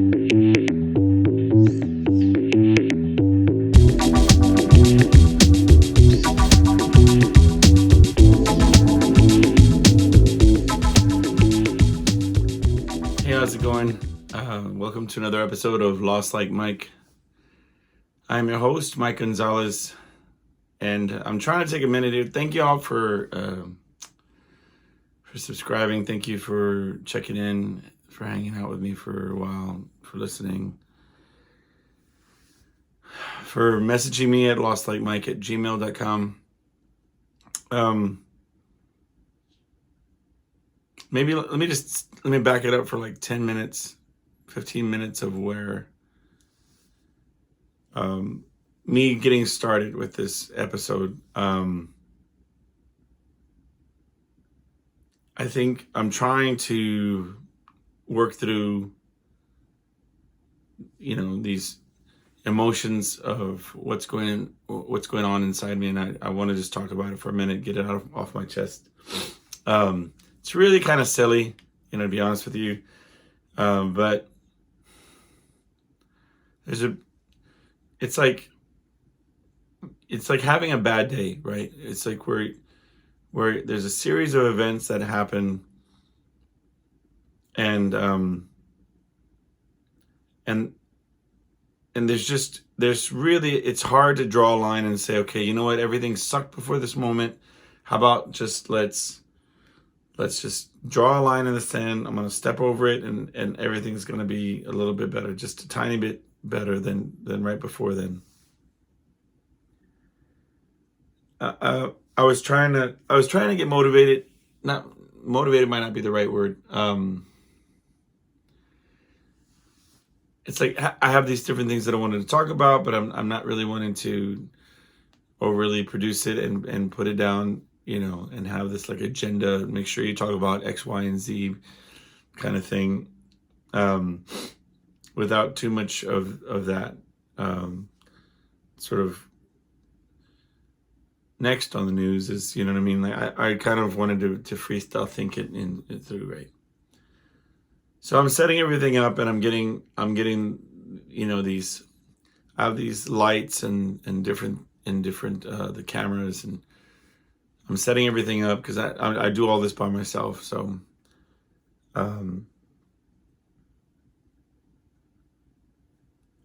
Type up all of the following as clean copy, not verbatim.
Hey, how's it going? Welcome to another episode of Lost Like Mike. I'm your host, Mike Gonzalez, and I'm trying to take a minute here. Thank you all for subscribing. Thank you for checking in, for hanging out with me for a while, for listening, for messaging me at lostlikemike@gmail.com. Maybe let me back it up for like 10 minutes, 15 minutes of where me getting started with this episode. I think I'm trying to work through, these emotions of what's going on inside me, and I want to just talk about it for a minute, get it off my chest. It's really kind of silly, to be honest with you, but it's like having a bad day, right? It's like where there's a series of events that happen, and there's really, it's hard to draw a line and say, okay, you know what, everything sucked before this moment. How about just let's just draw a line in the sand. I'm going to step over it, and everything's going to be a little bit better, just a tiny bit better than right before then. I was trying to get motivated. Not motivated might not be the right word. It's like I have these different things that I wanted to talk about, but I'm not really wanting to overly produce it and put it down, and have this like agenda. Make sure you talk about X, Y, and Z kind of thing, without too much of that sort of next on the news is, you know what I mean? Like I kind of wanted to freestyle think it through, right? So I'm setting everything up, and I'm getting these, I have these lights and different the cameras, and I'm setting everything up because I do all this by myself. So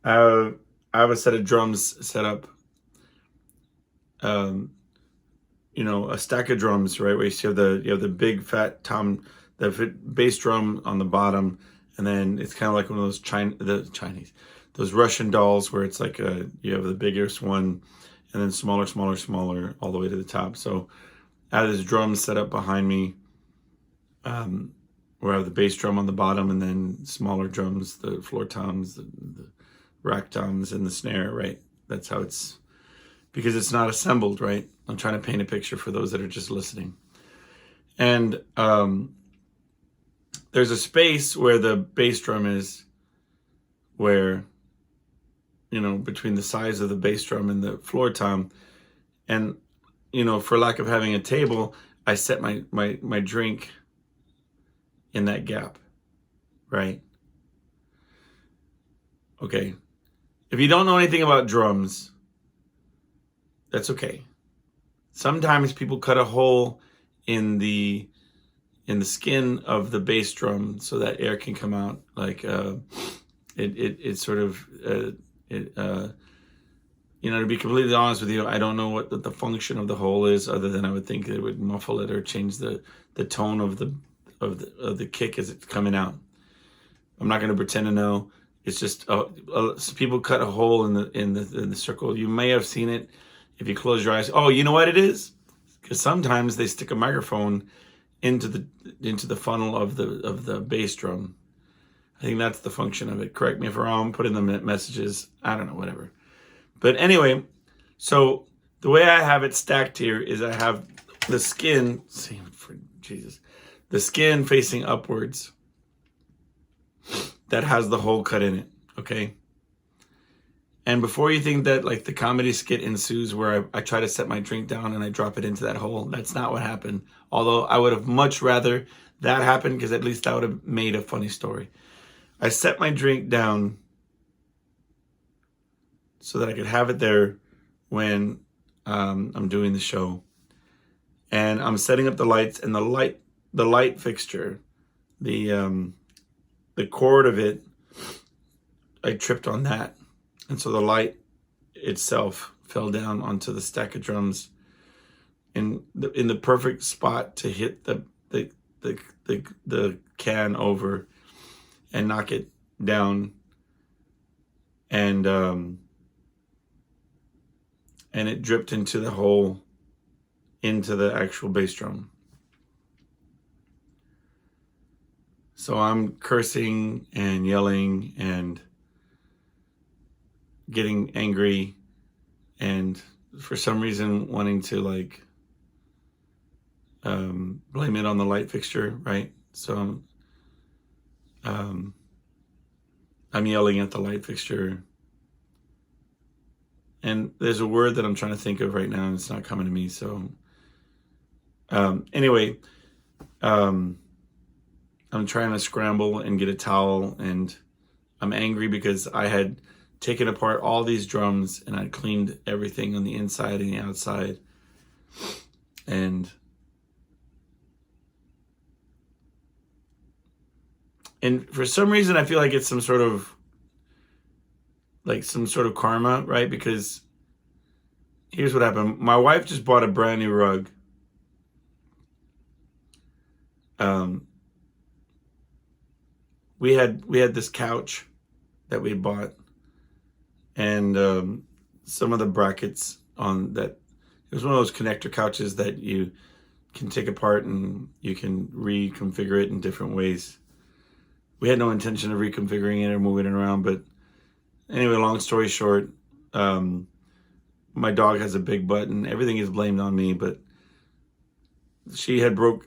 I have a set of drums set up, a stack of drums, right? Where you have the big fat tom, the bass drum on the bottom, and then it's kind of like one of those those Russian dolls where it's like you have the biggest one, and then smaller, all the way to the top. So I have this drum set up behind me, where I have the bass drum on the bottom, and then smaller drums, the floor toms, the rack toms, and the snare, right? That's how it's, because it's not assembled, right? I'm trying to paint a picture for those that are just listening. And there's a space where the bass drum is, where, between the size of the bass drum and the floor tom. And, for lack of having a table, I set my drink in that gap, right? Okay. If you don't know anything about drums, that's okay. Sometimes people cut a hole in the skin of the bass drum so that air can come out. Like to be completely honest with you, I don't know what the function of the hole is, other than I would think it would muffle it or change the tone of the kick as it's coming out. I'm not going to pretend to know. It's just people cut a hole in the circle. You may have seen it if you close your eyes. Oh, you know what it is? Because sometimes they stick a microphone into the funnel of the bass drum. I think that's the function of it. Correct me if I'm wrong. Put in the messages. I don't know, whatever. But anyway, so the way I have it stacked here is I have the skin. The skin facing upwards that has the hole cut in it. Okay. And before you think that like the comedy skit ensues where I try to set my drink down and I drop it into that hole, that's not what happened. Although I would have much rather that happen, because at least that would have made a funny story. I set my drink down so that I could have it there when I'm doing the show. And I'm setting up the lights, and the light fixture, the cord of it, I tripped on that. And so the light itself fell down onto the stack of drums in the perfect spot to hit the can over and knock it down. And it dripped into the hole, into the actual bass drum. So I'm cursing and yelling and getting angry, and for some reason wanting to like blame it on the light fixture, right? So I'm yelling at the light fixture, and there's a word that I'm trying to think of right now, and it's not coming to me. So anyway, I'm trying to scramble and get a towel, and I'm angry because I had taken apart all these drums and I cleaned everything on the inside and the outside. And for some reason, I feel like it's some sort of karma, right? Because here's what happened. My wife just bought a brand new rug. We had this couch that we bought, and some of the brackets on that, it was one of those connector couches that you can take apart and you can reconfigure it in different ways. We had no intention of reconfiguring it or moving it around, but anyway, long story short, my dog has a big butt and everything is blamed on me, but she broke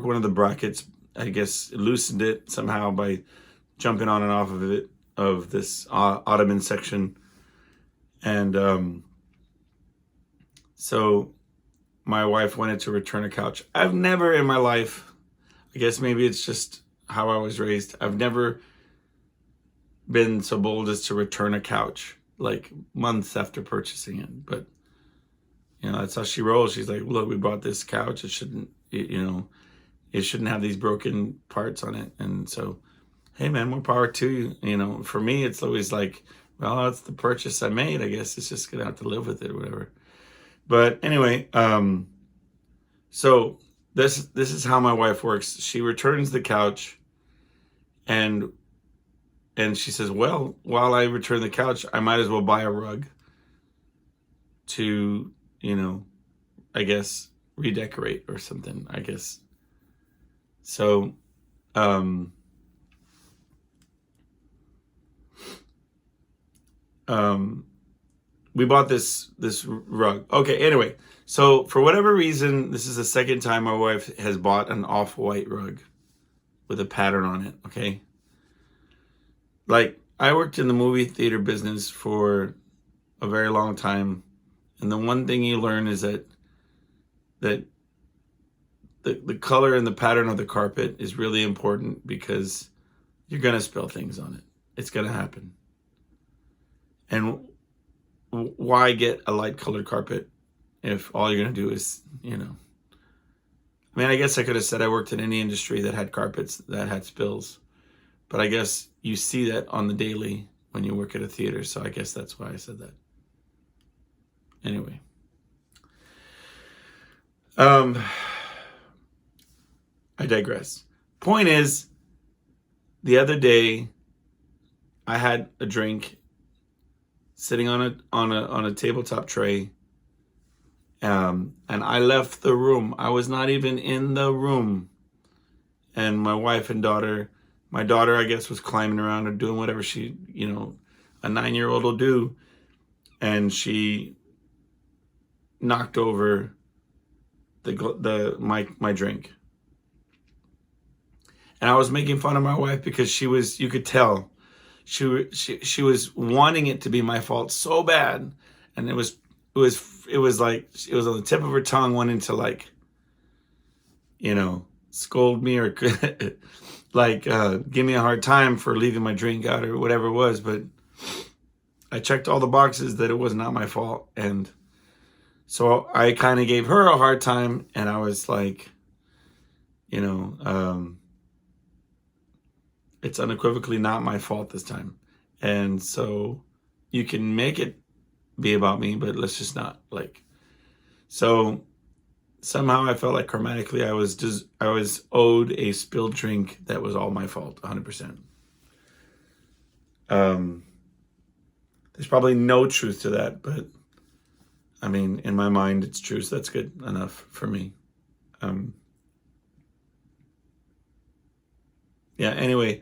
one of the brackets, I guess, loosened it somehow by jumping on and off of it, of this ottoman section. And so my wife wanted to return a couch. I've never in my life, I guess maybe it's just how I was raised, I've never been so bold as to return a couch like months after purchasing it. But that's how she rolls. She's like, look, we bought this couch, it shouldn't have these broken parts on it. And so, hey man, more power to you. For me, it's always like, well, that's the purchase I made. I guess it's just gonna have to live with it or whatever. But anyway, so this is how my wife works. She returns the couch, and she says, well, while I return the couch, I might as well buy a rug to, I guess, redecorate or something, I guess. So, we bought this rug. Okay, anyway, so for whatever reason, this is the second time my wife has bought an off-white rug with a pattern on it, okay? Like, I worked in the movie theater business for a very long time, and the one thing you learn is that the color and the pattern of the carpet is really important, because you're going to spill things on it. It's going to happen. And why get a light colored carpet if all you're going to do is, I guess I could have said I worked in any industry that had carpets that had spills, but I guess you see that on the daily when you work at a theater. So I guess that's why I said that. Anyway. I digress. Point is, the other day I had a drink sitting on a tabletop tray, and I left the room. I was not even in the room, and my wife and daughter, my daughter, I guess, was climbing around or doing whatever she, a 9-year-old will do, and she knocked over my drink. And I was making fun of my wife because you could tell she was wanting it to be my fault so bad, and it was like it was on the tip of her tongue, wanting to, like, scold me or like give me a hard time for leaving my drink out or whatever it was, but I checked all the boxes that it was not my fault. And so I kind of gave her a hard time, and I was like, you know, it's unequivocally not my fault this time. And so you can make it be about me, but let's just not, like. So somehow I felt like karmatically I was owed a spilled drink that was all my fault, 100%. There's probably no truth to that, but I mean, in my mind, it's true, so that's good enough for me. Yeah, anyway,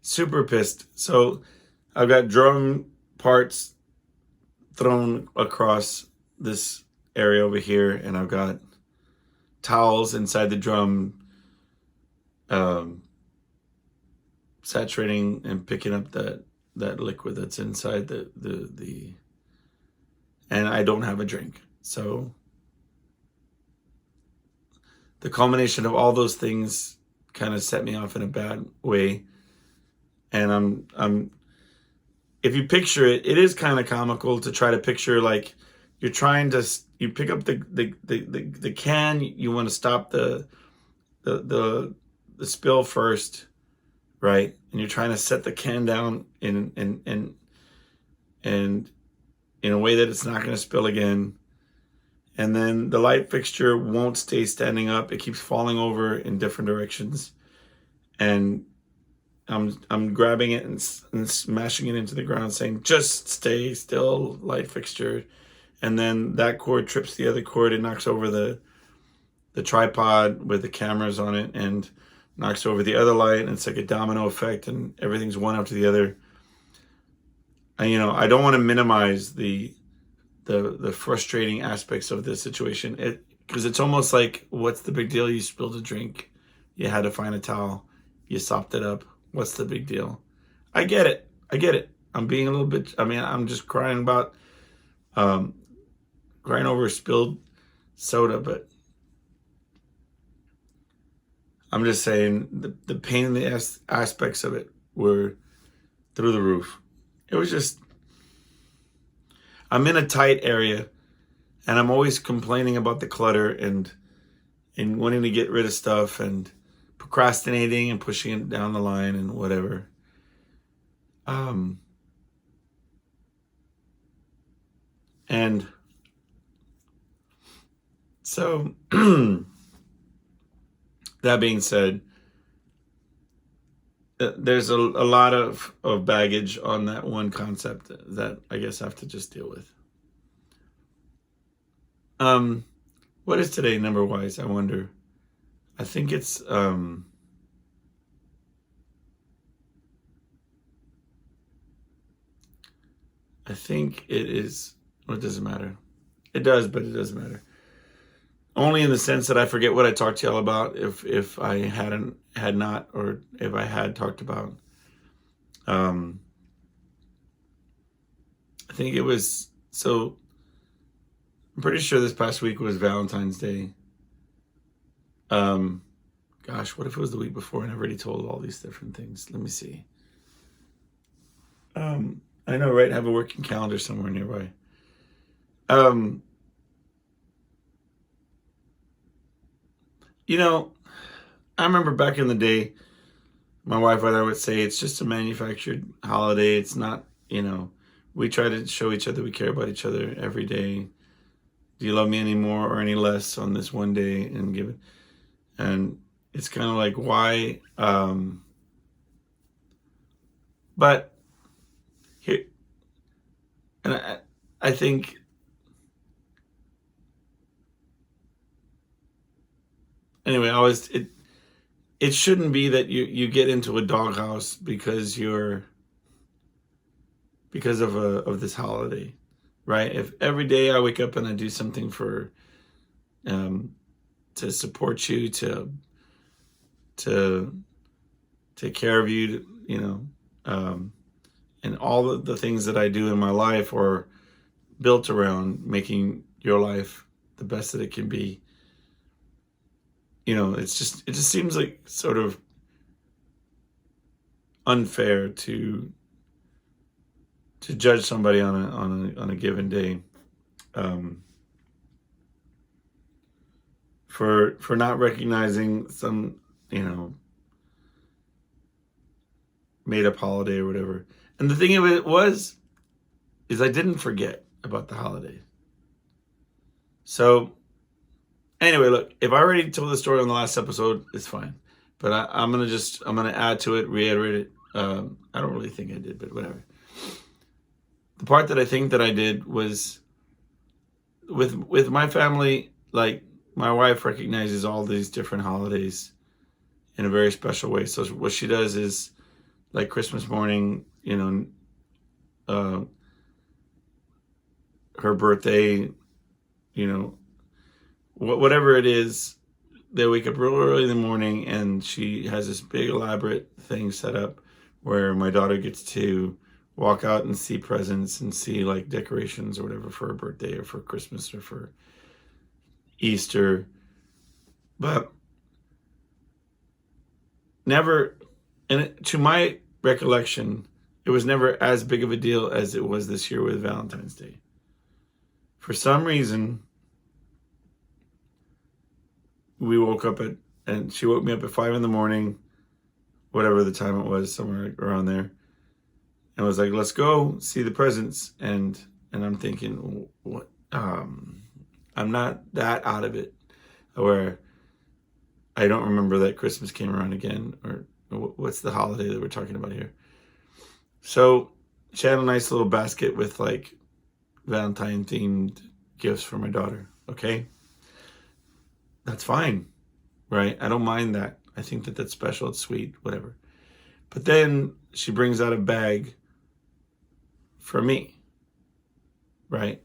super pissed. So I've got drum parts thrown across this area over here, and I've got towels inside the drum, saturating and picking up that liquid that's inside the and I don't have a drink. So the culmination of all those things kind of set me off in a bad way. And I'm if you picture it, it is kind of comical to try to picture, like, you're trying to, you pick up the can, you want to stop the spill first, right? And you're trying to set the can down in a way that it's not going to spill again. And then the light fixture won't stay standing up. It keeps falling over in different directions. And I'm grabbing it and smashing it into the ground, saying, just stay still, light fixture. And then that cord trips the other cord and knocks over the tripod with the cameras on it, and knocks over the other light, and it's like a domino effect, and everything's one after the other. And, I don't want to minimize the frustrating aspects of this situation, because it's almost like, what's the big deal? You spilled a drink, you had to find a towel, you sopped it up. What's the big deal? I get it. I'm being a little bit, I'm just crying about, crying over spilled soda, but I'm just saying the pain in the aspects of it were through the roof. It was just, I'm in a tight area, and I'm always complaining about the clutter and wanting to get rid of stuff and procrastinating and pushing it down the line and whatever. And so that being said, there's a lot of baggage on that one concept that I guess I have to just deal with. What is today number wise, I wonder? I think it's I think it is, well, it doesn't matter. It does, but it doesn't matter. Only in the sense that I forget what I talked to y'all about if I had not, or if I had talked about. I think it was, so I'm pretty sure this past week was Valentine's Day. Gosh, what if it was the week before and I've already told all these different things? Let me see. I know, right? I have a working calendar somewhere nearby. I remember back in the day, my wife and I would say it's just a manufactured holiday. It's not, we try to show each other we care about each other every day. Do you love me any more or any less on this one day? And give it. And it's kind of like, why? But here, and I think, anyway, it shouldn't be that you get into a doghouse because of this holiday, right? If every day I wake up and I do something for to support you, to take care of you, and all of the things that I do in my life are built around making your life the best that it can be. It just seems like sort of unfair to judge somebody on a given day for not recognizing some, made up holiday or whatever. And the thing of it is I didn't forget about the holiday. So anyway, look, if I already told the story on the last episode, it's fine. But I'm gonna add to it, reiterate it. I don't really think I did, but whatever. The part that I think that I did was with my family, like my wife recognizes all these different holidays in a very special way. So what she does is, like Christmas morning, her birthday, whatever it is, they wake up real early in the morning and she has this big elaborate thing set up where my daughter gets to walk out and see presents and see like decorations or whatever for her birthday or for Christmas or for Easter. But never, and to my recollection, it was never as big of a deal as it was this year with Valentine's Day. For some reason, we woke up and she woke me up at 5 a.m, whatever the time it was, somewhere around there, and was like, "Let's go see the presents." And I'm thinking, what? I'm not that out of it, where I don't remember that Christmas came around again, or what's the holiday that we're talking about here. So she had a nice little basket with like Valentine themed gifts for my daughter. Okay. That's fine, right? I don't mind that. I think that that's special. It's sweet, whatever. But then she brings out a bag for me, right?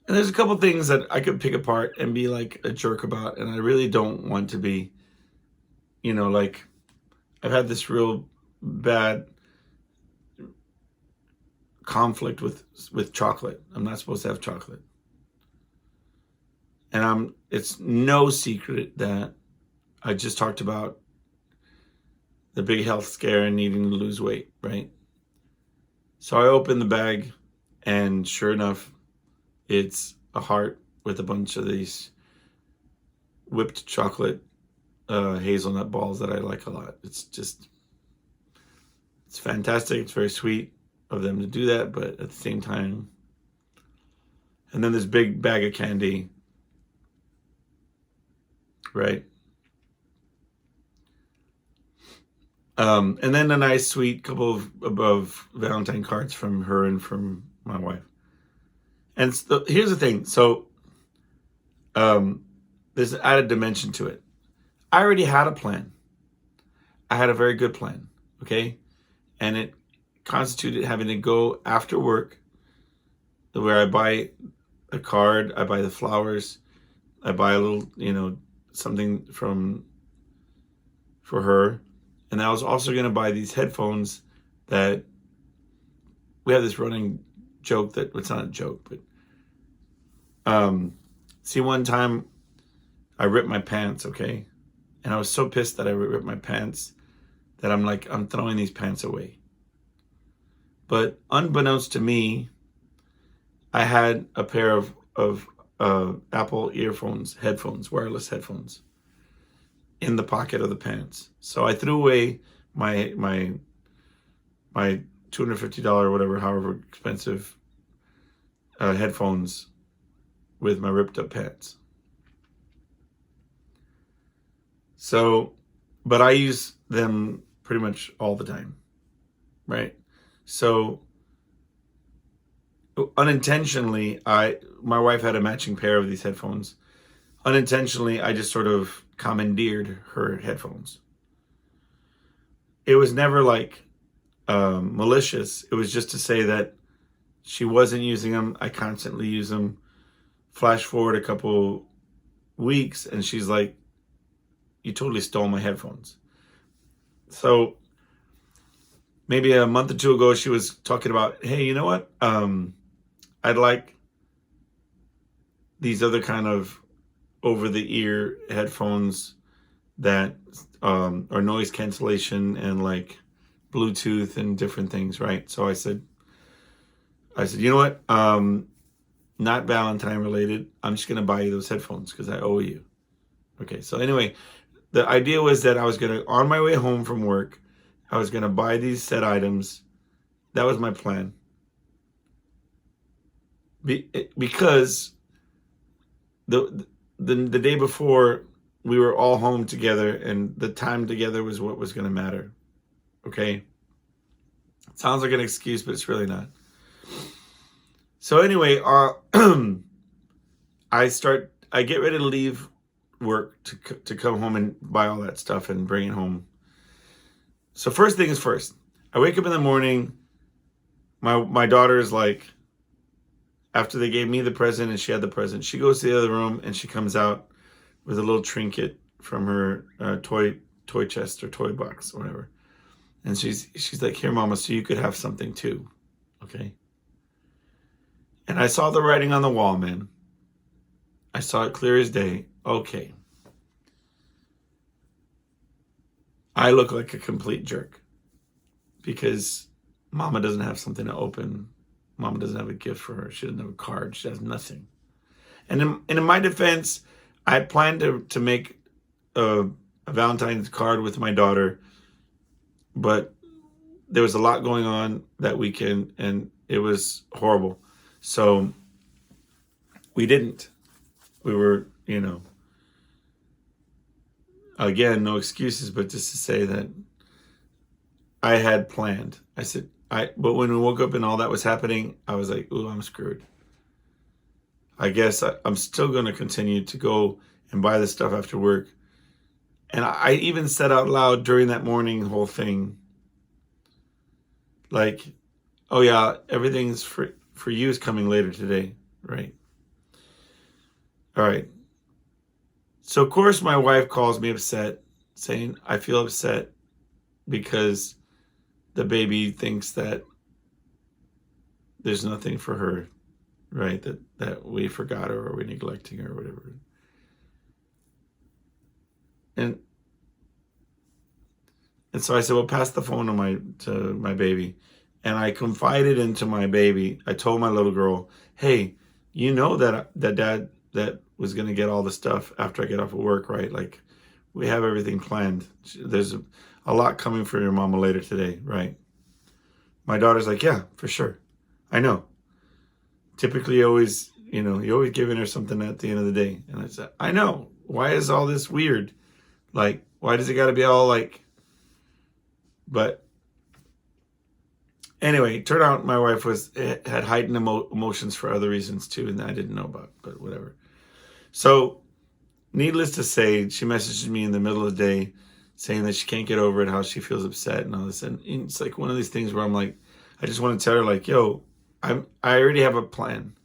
And there's a couple things that I could pick apart and be like a jerk about, and I really don't want to be, like I've had this real bad conflict with chocolate. I'm not supposed to have chocolate. And it's no secret that I just talked about the big health scare and needing to lose weight, right? So I opened the bag and sure enough, it's a heart with a bunch of these whipped chocolate hazelnut balls that I like a lot. It's fantastic. It's very sweet of them to do that, but at the same time, and then this big bag of candy, right? And then a nice sweet couple of Valentine cards from her and from my wife. And here's the thing. So there's an added dimension to it. I already had a plan. I had a very good plan, okay? And it constituted having to go after work, where I buy a card, I buy the flowers, I buy a little, something for her. And I was also going to buy these headphones that we have this running joke that, it's not a joke, but see, one time I ripped my pants, okay? And I was so pissed that I ripped my pants that I'm throwing these pants away. But unbeknownst to me, I had a pair of Apple headphones, wireless headphones, in the pocket of the pants. So I threw away my $250 whatever, however expensive headphones with my ripped up pants. So, but I use them pretty much all the time, right? So unintentionally, my wife had a matching pair of these headphones. Unintentionally, I just sort of commandeered her headphones. It was never like malicious. It was just to say that she wasn't using them. I constantly use them. Flash forward a couple weeks and she's like, "You totally stole my headphones." So maybe a month or two ago, she was talking about, "Hey, you know what? I'd like these other kind of over-the-ear headphones that or noise cancellation and like Bluetooth and different things, right? So I said, you know what? Not Valentine related. I'm just gonna buy you those headphones because I owe you. Okay. So anyway, the idea was that I was gonna, on my way home from work, I was gonna buy these set items. That was my plan. Because the day before we were all home together and the time together was what was going to matter. Okay. It sounds like an excuse, but it's really not. So anyway, I get ready to leave work to come home and buy all that stuff and bring it home. So first thing is first, I wake up in the morning. My daughter is like, after they gave me the present and she had the present, she goes to the other room and she comes out with a little trinket from her toy chest or toy box or whatever. And she's like, here, Mama, so you could have something too. Okay. And I saw the writing on the wall, man. I saw it clear as day. Okay. I look like a complete jerk because Mama doesn't have something to open. Mama doesn't have a gift for her. She doesn't have a card. She has nothing. And in my defense, I planned to make a Valentine's card with my daughter, but there was a lot going on that weekend and it was horrible. So we didn't. We were, again, no excuses, but just to say that I had planned. I said, but when we woke up and all that was happening, I was like, ooh, I'm screwed. I guess I'm still going to continue to go and buy the stuff after work. And I even said out loud during that morning whole thing, like, oh yeah, everything's for you is coming later today, right? All right. So of course my wife calls me upset, saying I feel upset because the baby thinks that there's nothing for her, right? That we forgot her or we're neglecting her or whatever. And so I said, well, pass the phone to my baby. And I confided into my baby. I told my little girl, hey, you know that dad that was going to get all the stuff after I get off of work, right? Like, we have everything planned. There's a lot coming for your mama later today, right? My daughter's like, yeah, for sure. I know. Typically, you're always giving her something at the end of the day. And I said, I know. Why is all this weird? Like, why does it got to be all like, but anyway, it turned out my wife had heightened emotions for other reasons too, and I didn't know about, but whatever. So, needless to say, she messaged me in the middle of the day saying that she can't get over it, how she feels upset and all this. And it's like one of these things where I'm like, I just want to tell her like, yo, I already have a plan.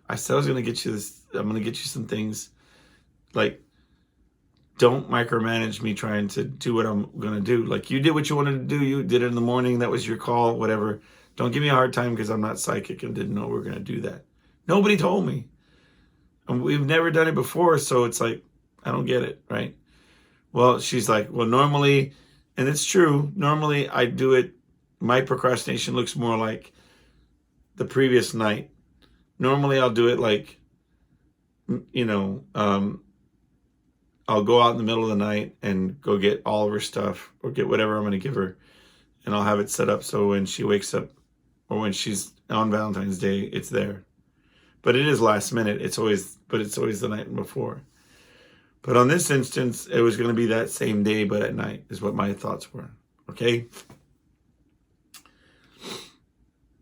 I said I was going to get you this. I'm going to get you some things. Like, don't micromanage me trying to do what I'm going to do. Like, you did what you wanted to do. You did it in the morning. That was your call, whatever. Don't give me a hard time because I'm not psychic and didn't know we were going to do that. Nobody told me. And we've never done it before. So it's like, I don't get it, right? Well, she's like, well, normally, and it's true, normally I do it, my procrastination looks more like the previous night. Normally I'll do it like, I'll go out in the middle of the night and go get all of her stuff or get whatever I'm going to give her. And I'll have it set up so when she wakes up or when she's on Valentine's Day, it's there. But it is last minute. It's always the night before. But on this instance, it was going to be that same day, but at night is what my thoughts were. Okay.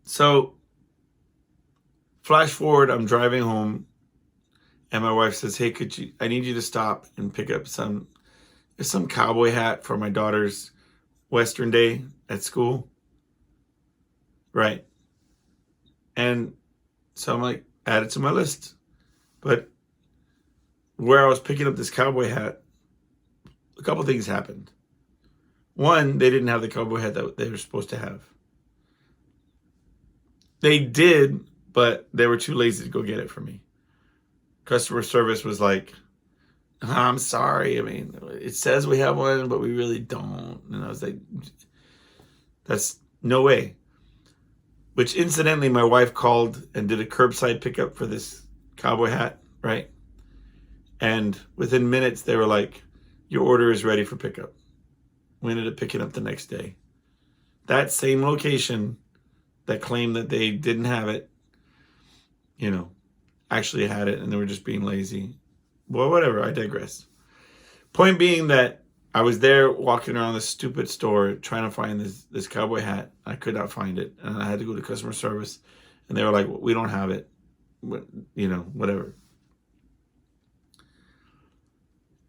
So flash forward, I'm driving home and my wife says, hey, I need you to stop and pick up some cowboy hat for my daughter's Western Day at school. Right. And so I'm like, add it to my list. But where I was picking up this cowboy hat, a couple things happened. One, they didn't have the cowboy hat that they were supposed to have. They did, but they were too lazy to go get it for me. Customer service was like, I'm sorry. I mean, it says we have one, but we really don't. And I was like, that's no way. Which incidentally, my wife called and did a curbside pickup for this cowboy hat, right? And within minutes, they were like, your order is ready for pickup. We ended up picking up the next day. That same location that claimed that they didn't have it, actually had it, and they were just being lazy. Well, whatever, I digress. Point being that I was there walking around this stupid store trying to find this cowboy hat. I could not find it, and I had to go to customer service, and they were like, we don't have it. Whatever.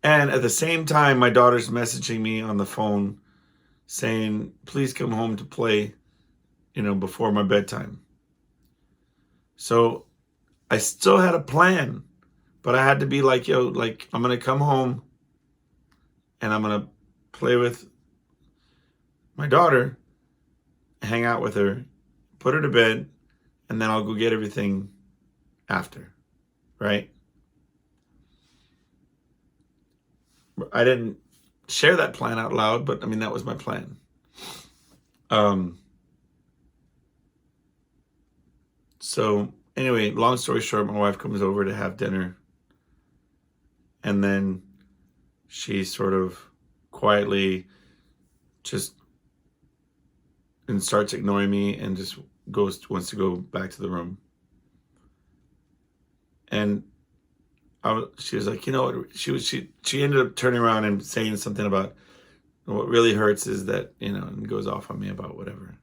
And at the same time, my daughter's messaging me on the phone saying, please come home to play, before my bedtime. So I still had a plan, but I had to be like, I'm going to come home and I'm going to play with my daughter, hang out with her, put her to bed, and then I'll go get everything after, right? I didn't share that plan out loud, but I mean, that was my plan. So anyway, long story short, my wife comes over to have dinner, and then she sort of quietly just and starts ignoring me and just wants to go back to the room. And she was like, she ended up turning around and saying something about what really hurts is that, and goes off on me about whatever.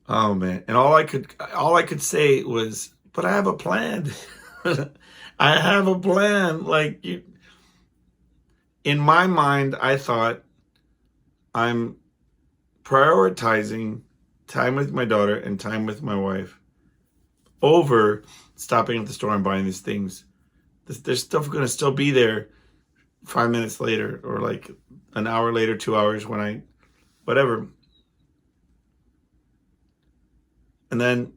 Oh man. And all I could say was, but I have a plan. I have a plan. Like, in my mind, I thought I'm prioritizing time with my daughter and time with my wife over stopping at the store and buying these things. There's stuff going to still be there 5 minutes later, or like an hour later, 2 hours, when whatever. And then,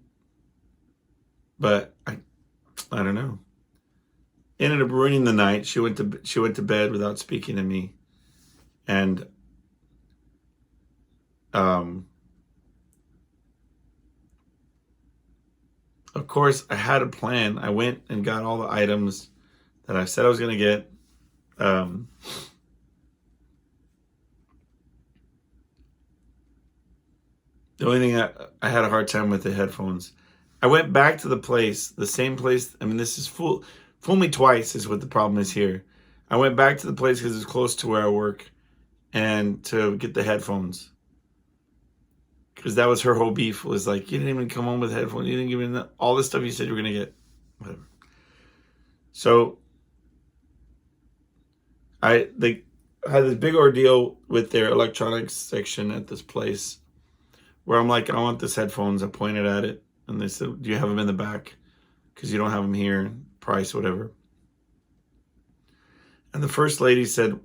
but I don't know. Ended up ruining the night. She went to bed without speaking to me, and of course, I had a plan. I went and got all the items that I said I was going to get. The only thing I had a hard time with the headphones. I went back to the same place. I mean, this is fool me twice is what the problem is here. I went back to the place because it's close to where I work, and to get the headphones. Because that was her whole beef, was like, you didn't even come home with headphones. You didn't give me all this stuff you said you were going to get. Whatever. So they had this big ordeal with their electronics section at this place, where I'm like, I want this headphones. I pointed at it, and they said, do you have them in the back? Because you don't have them here, price, whatever. And the first lady said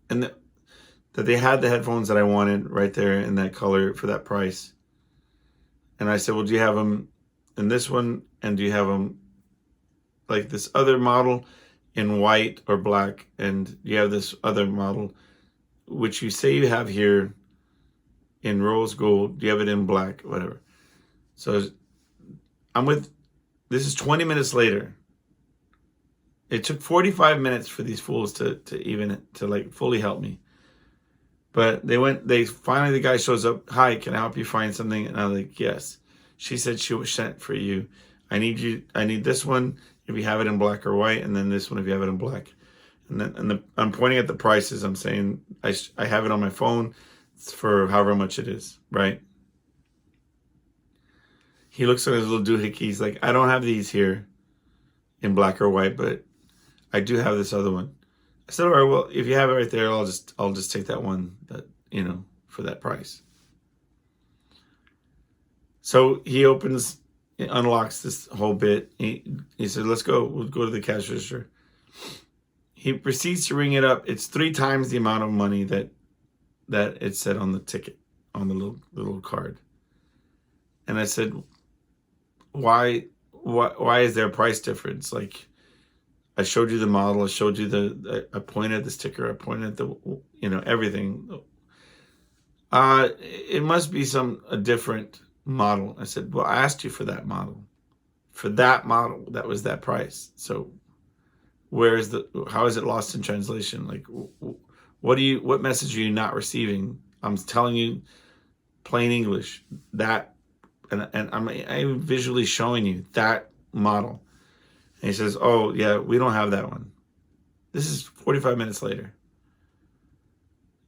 that they had the headphones that I wanted right there in that color for that price. And I said, well, do you have them in this one? And do you have them like this other model in white or black? And do you have this other model, which you say you have here in rose gold? Do you have it in black? Whatever. So this is 20 minutes later. It took 45 minutes for these fools to like fully help me. But finally the guy shows up. Hi, can I help you find something? And I'm like, yes. She said she was sent for you. I need this one if you have it in black or white, and then this one if you have it in black. And I'm pointing at the prices. I'm saying I have it on my phone. It's for however much it is, right? He looks at his little doohickey. He's like, I don't have these here in black or white, but I do have this other one. I said, all right, well, if you have it right there, I'll just take that one that, for that price. So he unlocks this whole bit. He said, let's go. We'll go to the cash register. He proceeds to ring it up. It's 3 times the amount of money that it said on the ticket, on the little card. And I said, why is there a price difference? Like, I showed you the model. I showed you I pointed at the sticker. I pointed at everything. It must be a different model. I said, well, I asked you for that model. For that model, that was that price. So how is it lost in translation? Like, what message are you not receiving? I'm telling you plain English that, and I'm visually showing you that model. And he says, oh yeah, we don't have that one. This is 45 minutes later.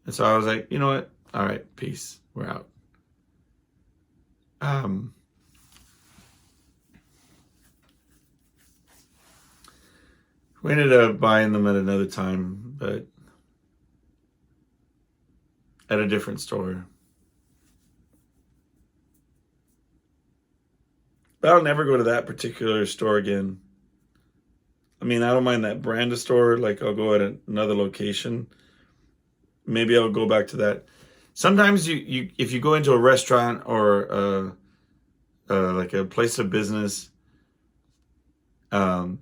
And so I was like, you know what? All right, peace. We're out. We ended up buying them at another time, but at a different store. But I'll never go to that particular store again. I mean, I don't mind that brand of store. Like, I'll go at another location. Maybe I'll go back to that. Sometimes if you go into a restaurant or like a place of business, and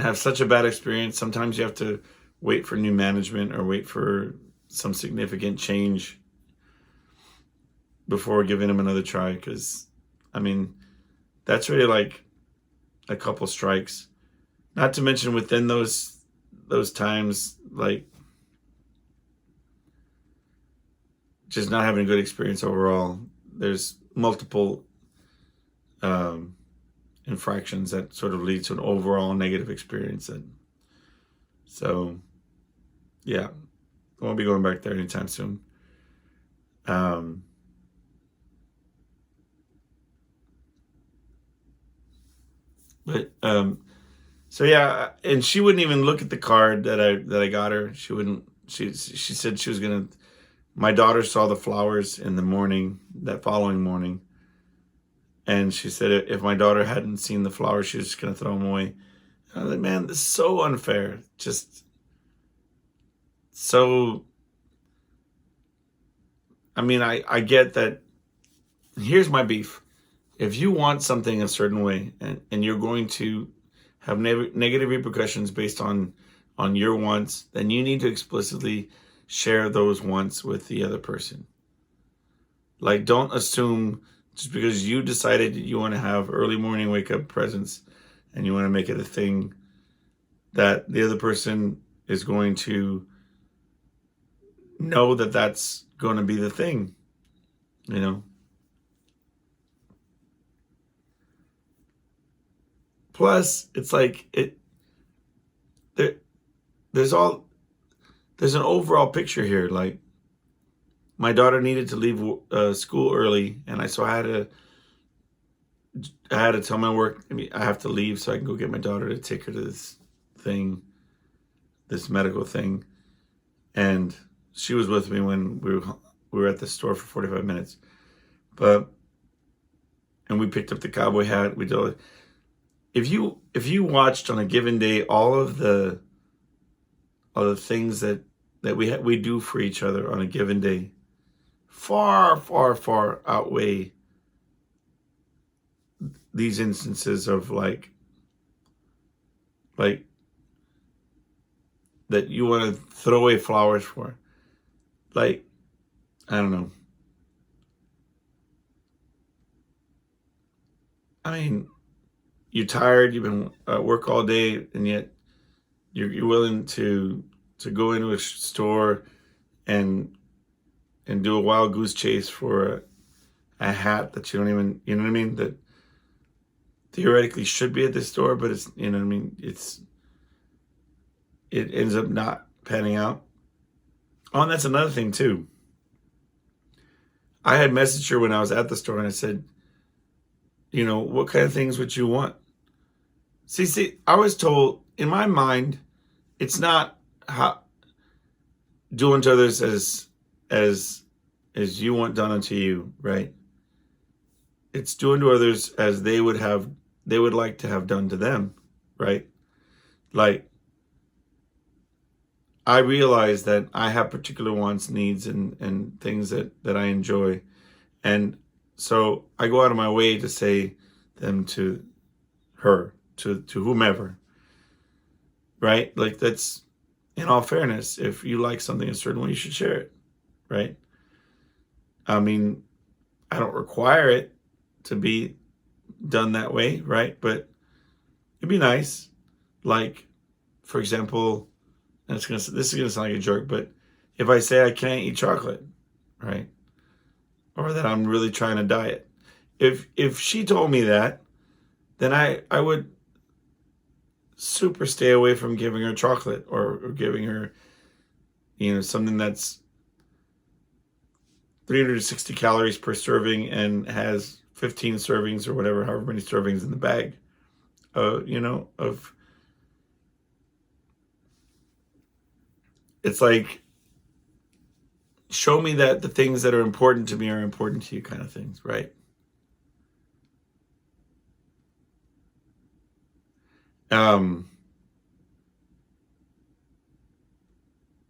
have such a bad experience, sometimes you have to wait for new management or wait for some significant change before giving them another try. Because, I mean, that's really like a couple strikes. Not to mention within those times, like, just not having a good experience overall. There's multiple infractions that sort of lead to an overall negative experience. And so, yeah, I won't be going back there anytime soon. So yeah, and she wouldn't even look at the card that I got her. She wouldn't. She said she was gonna. My daughter saw the flowers in the morning, that following morning, and she said if my daughter hadn't seen the flowers, she was just gonna throw them away. And I was like, man, this is so unfair. Just so. I mean, I get that. Here's my beef. If you want something a certain way, and you're going to have negative repercussions based on your wants, then you need to explicitly share those wants with the other person. Like, don't assume just because you decided you want to have early morning wake up presents and you want to make it a thing, that the other person is going to know that that's going to be the thing, you know? Plus, it's like there's an overall picture here. Like, my daughter needed to leave school early, and I had to tell my work, I have to leave so I can go get my daughter to take her to this medical thing. And she was with me when we were at the store for 45 minutes. And we picked up the cowboy hat. We did. If you watched on a given day all of the things that we do for each other on a given day, far outweigh these instances of like that you want to throw away flowers for. Like, I don't know. I mean, you're tired, you've been at work all day, and yet you're willing to go into a store and do a wild goose chase for a hat that you don't even, you know what I mean, that theoretically should be at this store, but it's, you know what I mean, it ends up not panning out. Oh, and that's another thing too. I had messaged her when I was at the store, and I said, you know, what kind of things would you want? See, I was told, in my mind, it's not how do unto others as you want done unto you, right? It's do unto others as they would like to have done to them, right? Like, I realize that I have particular wants, needs, and things that I enjoy. And so I go out of my way to say them to her, to whomever. right? Like, that's, in all fairness, if you like something a certain way, you should share it, right? I mean, I don't require it to be done that way, right? But it'd be nice. Like, for example, and this is gonna sound like a jerk, but if I say I can't eat chocolate, right, or that I'm really trying to diet, if she told me that, then I would super stay away from giving her chocolate, or giving her, something that's 360 calories per serving and has 15 servings or whatever, however many servings in the bag, of, it's like, show me that the things that are important to me are important to you, kind of things, right? Um,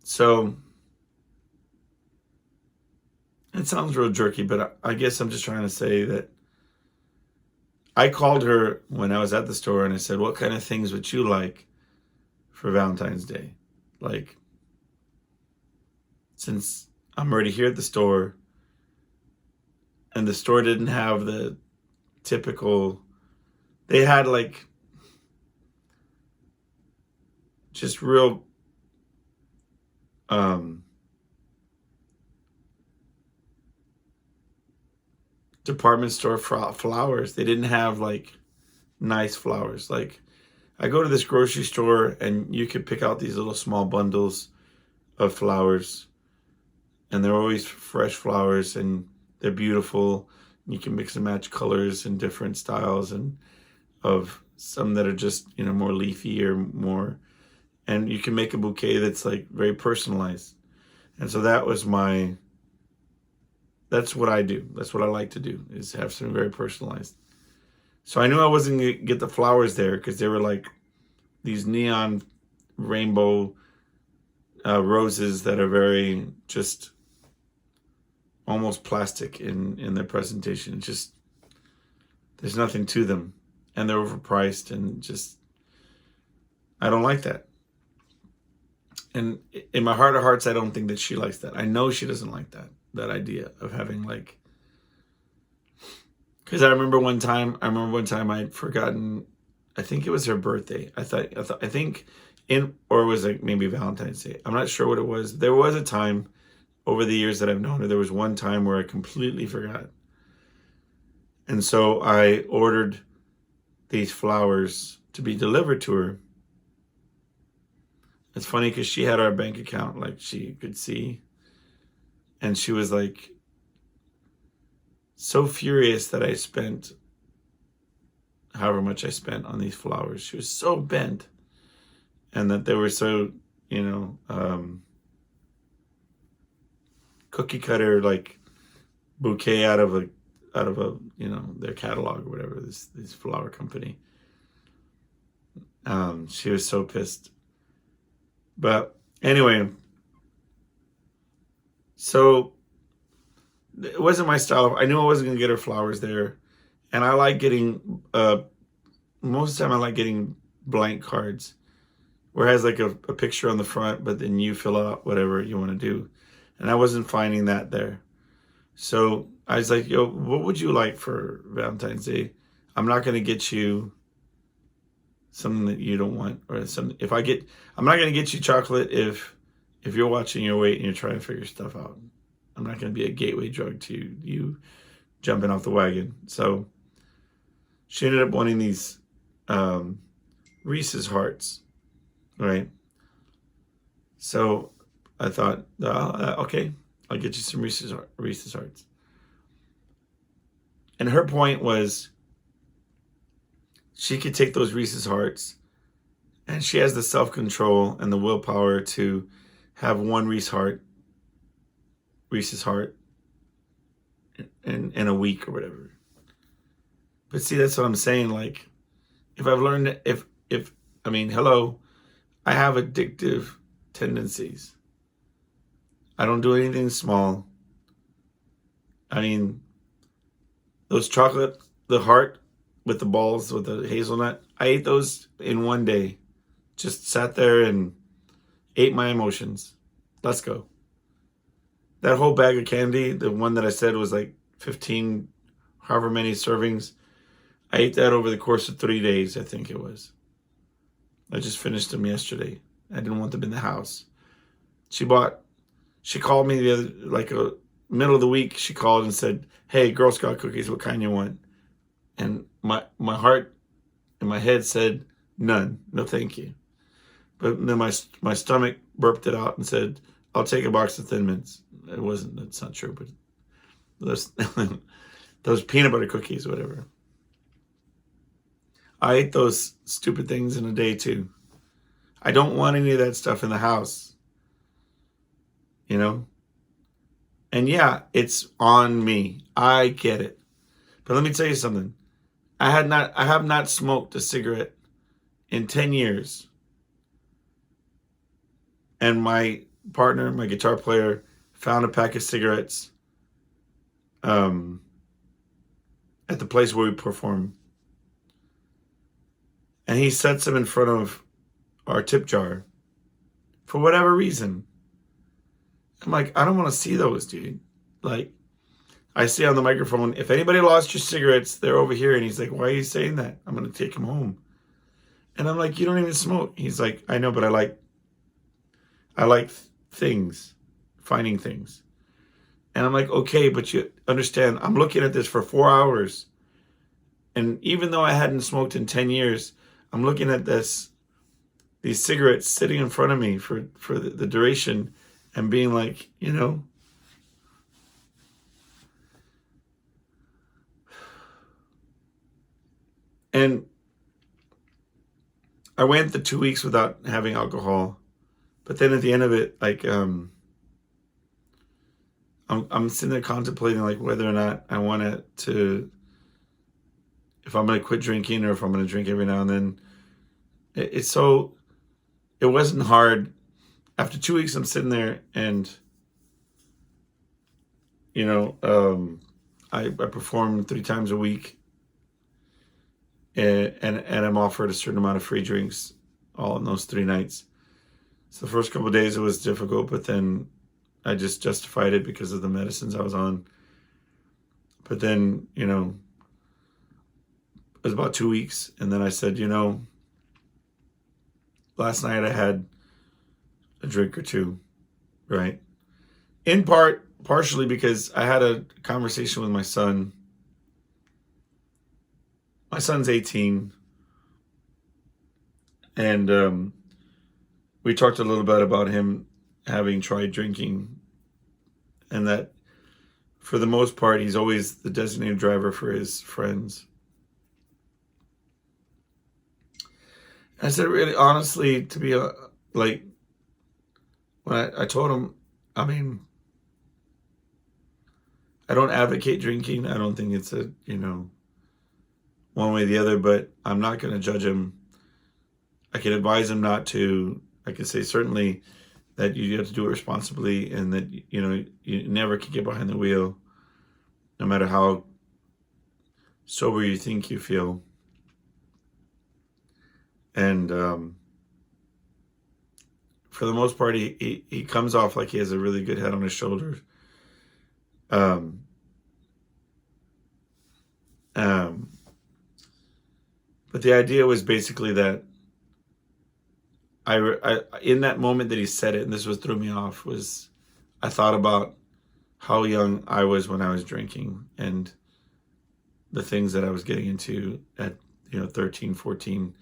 so it sounds real jerky, but I guess I'm just trying to say that I called her when I was at the store and I said, what kind of things would you like for Valentine's Day? Like, since I'm already here at the store, and the store didn't have the typical, they had like just real department store flowers. They didn't have like nice flowers. Like, I go to this grocery store and you could pick out these little small bundles of flowers, and they're always fresh flowers and they're beautiful. You can mix and match colors and different styles, and of some that are just, more leafy or more, and you can make a bouquet that's like very personalized. And so that's what I do. That's what I like to do, is have something very personalized. So I knew I wasn't going to get the flowers there because they were like these neon rainbow roses that are very just almost plastic in their presentation. It's just, there's nothing to them, and they're overpriced, and just, I don't like that. And in my heart of hearts, I don't think that she likes that. I know she doesn't like that idea of having like, because I remember one time I'd forgotten, I think it was her birthday. I think or it was like maybe Valentine's Day. I'm not sure what it was. There was a time over the years that I've known her, there was one time where I completely forgot. And so I ordered these flowers to be delivered to her. It's funny because she had our bank account, like, she could see. And she was like so furious that I spent however much I spent on these flowers. She was so bent, and that they were so, cookie cutter, like bouquet out of a their catalog or whatever, this flower company. She was so pissed. But anyway, so it wasn't my style. I knew I wasn't gonna get her flowers there, and I like getting most of the time I like getting blank cards where it has like a picture on the front, but then you fill out whatever you want to do. And I wasn't finding that there. So I was like, yo, what would you like for Valentine's Day? I'm not going to get you something that you don't want, or something. I'm not going to get you chocolate if you're watching your weight and you're trying to figure stuff out. I'm not going to be a gateway drug to you jumping off the wagon. So she ended up wanting these Reese's Hearts, right? So I thought, okay, I'll get you some Reese's Hearts. And her point was, she could take those Reese's Hearts, and she has the self-control and the willpower to have one Reese's Heart in a week or whatever. But see, that's what I'm saying. Like, if I've learned, hello, I have addictive tendencies. I don't do anything small. I mean, those the heart with the balls, with the hazelnut, I ate those in one day. Just sat there and ate my emotions. Let's go. That whole bag of candy, the one that I said was like 15, however many servings, I ate that over the course of 3 days, I think it was. I just finished them yesterday. I didn't want them in the house. She called me the other, like a middle of the week, she called and said, hey, Girl Scout cookies, what kind you want? And my heart and my head said, none, no thank you. But then my stomach burped it out and said, I'll take a box of Thin Mints. That's not true, but those, those peanut butter cookies, whatever. I ate those stupid things in a day too. I don't want any of that stuff in the house, you know? And yeah, it's on me. I get it. But let me tell you something. I have not smoked a cigarette in 10 years. And my partner, my guitar player, found a pack of cigarettes at the place where we perform. And he sets them in front of our tip jar for whatever reason. I'm like, I don't want to see those, dude. Like, I say on the microphone, if anybody lost your cigarettes, they're over here. And he's like, why are you saying that? I'm going to take them home. And I'm like, you don't even smoke. He's like, I know, but I like things, finding things. And I'm like, okay, but you understand, I'm looking at this for 4 hours. And even though I hadn't smoked in 10 years, I'm looking at these cigarettes sitting in front of me for the duration and being like, you know, and I went the 2 weeks without having alcohol. But then at the end of it, like, I'm sitting there contemplating like whether or not I want to, if I'm going to quit drinking or if I'm going to drink every now and then. It wasn't hard. After 2 weeks, I'm sitting there and, you know, I perform 3 times a week, and I'm offered a certain amount of free drinks all in those 3 nights. So the first couple of days it was difficult, but then I just justified it because of the medicines I was on. But then, you know, it was about 2 weeks, and then I said, you know, last night I had a drink or two, right? Partially because I had a conversation with my son. My son's 18, and we talked a little bit about him having tried drinking, and that for the most part, he's always the designated driver for his friends. And I said, really, honestly, to be like, when I told him, I mean, I don't advocate drinking. I don't think it's a, you know, one way or the other, but I'm not going to judge him. I can advise him not to. I can say certainly that you have to do it responsibly, and that, you know, you never can get behind the wheel, no matter how sober you think you feel. And for the most part, he comes off like he has a really good head on his shoulders. But the idea was basically that I in that moment that he said it, and this was threw me off, was I thought about how young I was when I was drinking and the things that I was getting into at, you know, 13, 14,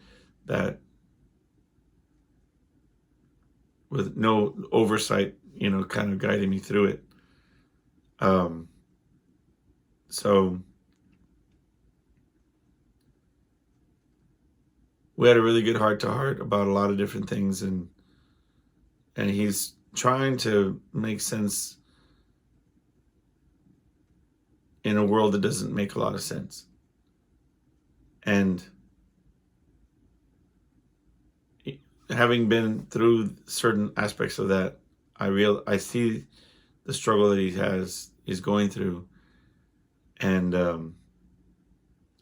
that with no oversight, you know, kind of guiding me through it. So we had a really good heart to heart about a lot of different things, and he's trying to make sense in a world that doesn't make a lot of sense. And having been through certain aspects of that, I see the struggle that he's going through, and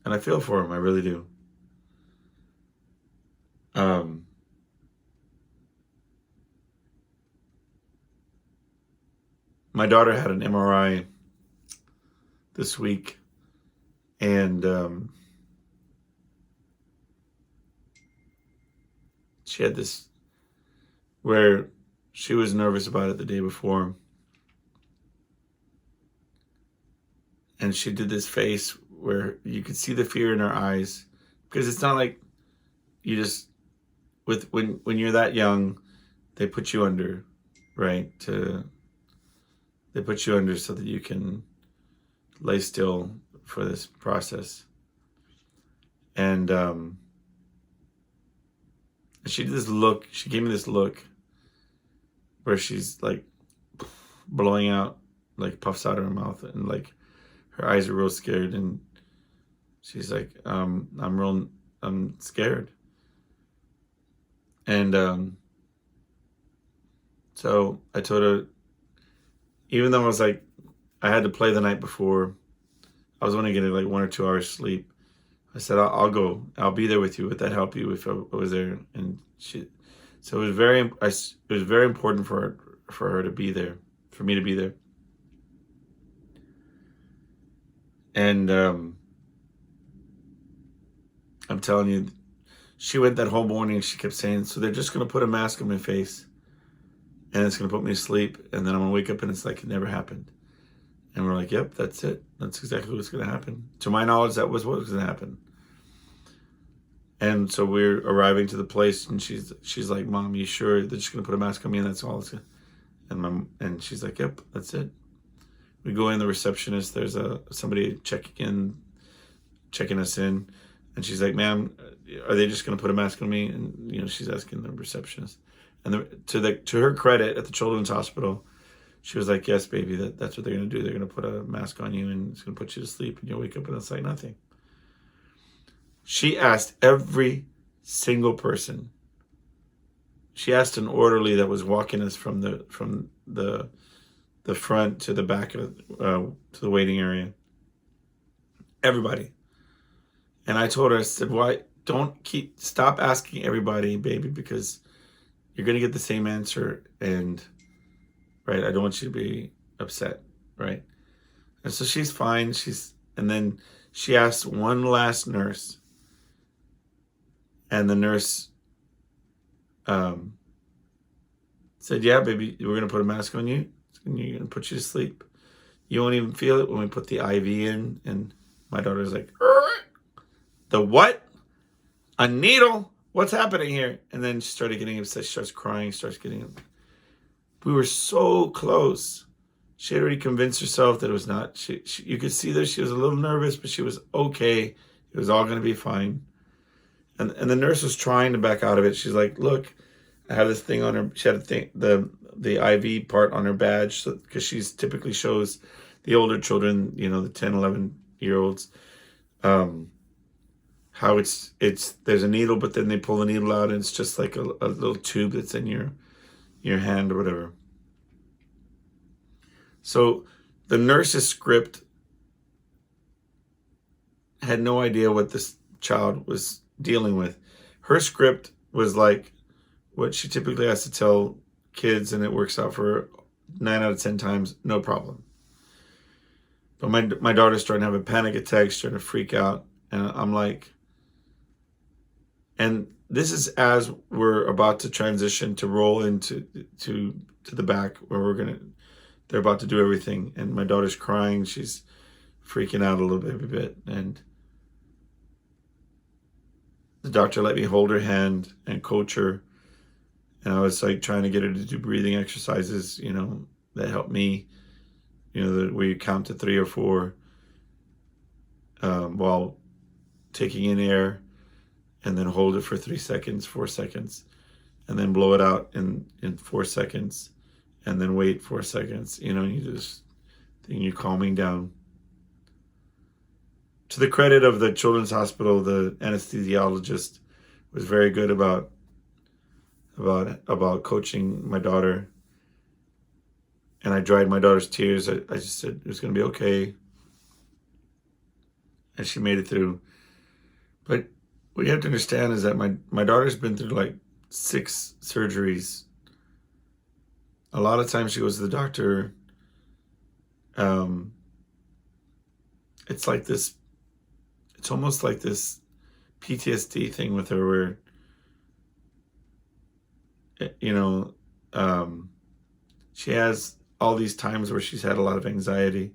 I feel for him. I really do. my daughter had an MRI this week, and she had this where she was nervous about it the day before, and she did this face where you could see the fear in her eyes, because it's not like you just when you're that young, they put you under, right? They put you under so that you can lay still for this process. And she did this look. She gave me this look where she's like blowing out, like puffs out of her mouth, and like her eyes are real scared, and she's like, I'm scared. And so I told her, even though I was like, I had to play the night before, I was only getting like 1 or 2 hours sleep. I said, I'll go. I'll be there with you. Would that help you if I was there? And so it was very important for her to be there, for me to be there. And I'm telling you, she went that whole morning. She kept saying, so they're just going to put a mask on my face, and it's going to put me to sleep, and then I'm going to wake up and it's like it never happened. And we're like, yep, that's it. That's exactly what's going to happen. To my knowledge, that was what was going to happen. And so we're arriving to the place, and she's like, Mom, you sure they're just going to put a mask on me and that's all it's gonna... And she's like, yep, that's it. We go in, the receptionist, there's somebody checking us in, and she's like, ma'am, are they just going to put a mask on me? And she's asking the receptionist. And to her credit, at the children's hospital, she was like, yes, baby, that's what they're going to do. They're going to put a mask on you, and it's going to put you to sleep, and you'll wake up and it's like nothing. She asked every single person. She asked an orderly that was walking us from the front to the back of to the waiting area. Everybody. And I told her, I said, why stop asking everybody, baby, because you're going to get the same answer, and right, I don't want you to be upset, right? And so she's fine. And then she asked one last nurse, and the nurse said, yeah, baby, we're going to put a mask on you, and you're going to put you to sleep. You won't even feel it when we put the IV in. And my daughter's like, the what? A needle? What's happening here? And then she started getting upset. She starts crying, we were so close. She had already convinced herself that it was not. You could see that she was a little nervous, but she was okay. It was all going to be fine. And the nurse was trying to back out of it. She's like, look, I have this thing on her. She had a thing, the IV part on her badge, because she's typically shows the older children, the 10, 11-year-olds, how it's there's a needle, but then they pull the needle out, and it's just like a little tube that's in your hand or whatever. So the nurse's script had no idea what this child was dealing with. Her script was like what she typically has to tell kids, and it works out for her 9 out of 10 times, no problem. But my daughter's starting to have a panic attack, she's starting to freak out, and I'm like, and this is as we're about to transition to roll into the back where they're about to do everything, and my daughter's crying, she's freaking out a little bit, and the doctor let me hold her hand and coach her, and I was like trying to get her to do breathing exercises, that help me, where you count to 3 or 4 while taking in air, and then hold it for 3 seconds, 4 seconds, and then blow it out in 4 seconds, and then wait 4 seconds, and you just think you're calming down. To the credit of the children's hospital, the anesthesiologist was very good about coaching my daughter. And I dried my daughter's tears. I just said, it was going to be okay. And she made it through. But what you have to understand is that my daughter's been through like 6 surgeries. A lot of times she goes to the doctor um, it's like this, it's almost like this PTSD thing with her where, you know, she has all these times where she's had a lot of anxiety.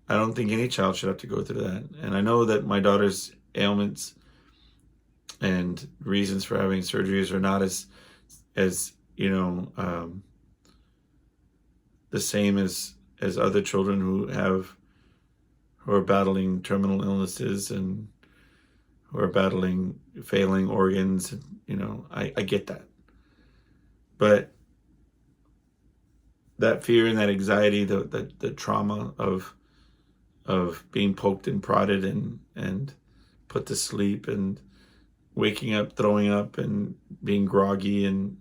I don't think any child should have to go through that. And I know that my daughter's ailments and reasons for having surgeries are not as the same as other children who are battling terminal illnesses and who are battling failing organs. I get that. But that fear and that anxiety, the trauma of being poked and prodded and put to sleep and waking up, throwing up, and being groggy and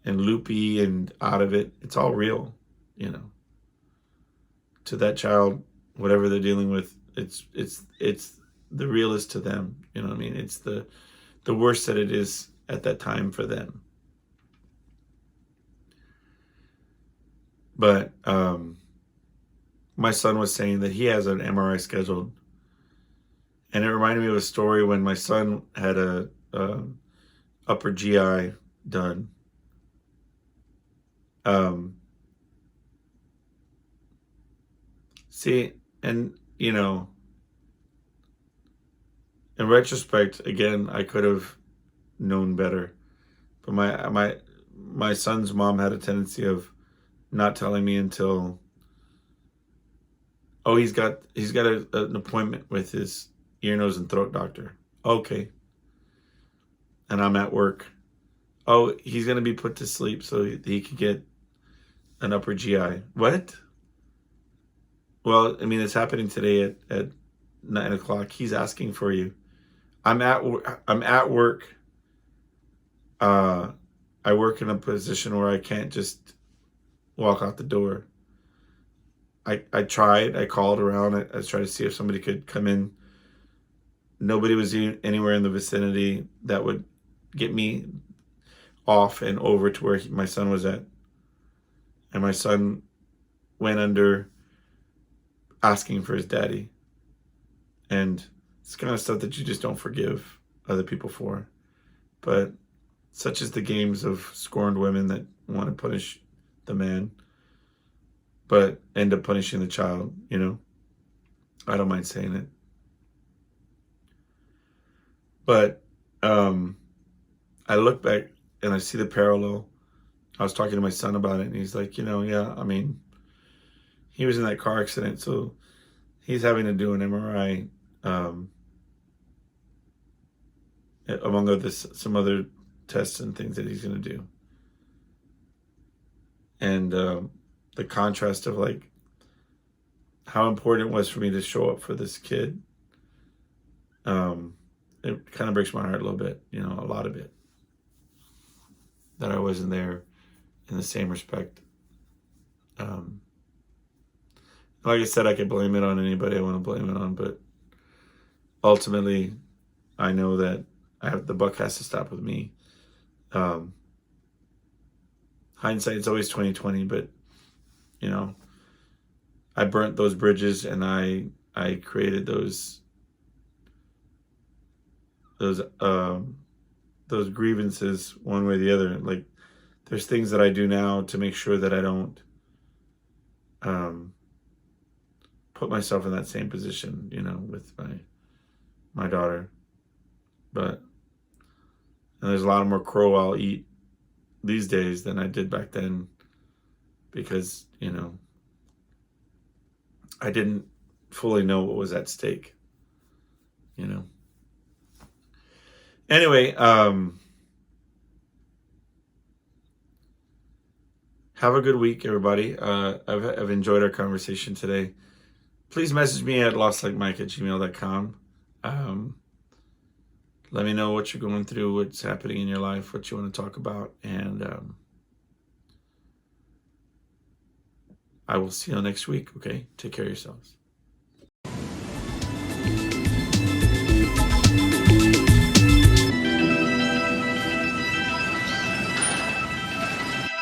loopy and out of it, it's all real, to that child, whatever they're dealing with, it's the realest to them. You know what I mean? It's the worst that it is at that time for them. But my son was saying that he has an MRI scheduled, and it reminded me of a story when my son had a upper GI done. See, and in retrospect, again, I could have known better. But my son's mom had a tendency of not telling me until, oh, he's got an appointment with his ear, nose, and throat doctor. Okay. And I'm at work. Oh, he's going to be put to sleep so he could get an upper GI. What? Well, I mean, it's happening today at 9 o'clock. He's asking for you. I'm at work. I work in a position where I can't just walk out the door. I tried. I called around. I tried to see if somebody could come in. Nobody was anywhere in the vicinity that would get me off and over to where my son was at. And my son went under asking for his daddy. And it's kind of stuff that you just don't forgive other people for. But such is the games of scorned women that want to punish the man, but end up punishing the child, I don't mind saying it. But I look back and I see the parallel. I was talking to my son about it, and he's like, yeah, I mean, he was in that car accident, so he's having to do an MRI, among some other tests and things that he's going to do. And the contrast of like how important it was for me to show up for this kid, it kind of breaks my heart a little bit, a lot of it, that I wasn't there in the same respect. Like I said, I could blame it on anybody I want to blame it on, but ultimately, I know that the buck has to stop with me. Hindsight is always 20/20, but I burnt those bridges and I created those grievances one way or the other. Like, there's things that I do now to make sure that I don't put myself in that same position, with my daughter. But there's a lot more crow I'll eat these days than I did back then, because I didn't fully know what was at stake. Anyway, have a good week, everybody. I've enjoyed our conversation today. Please message me at lostlikemike@gmail.com. Let me know what you're going through, what's happening in your life, what you want to talk about, and I will see you next week, okay? Take care of yourselves.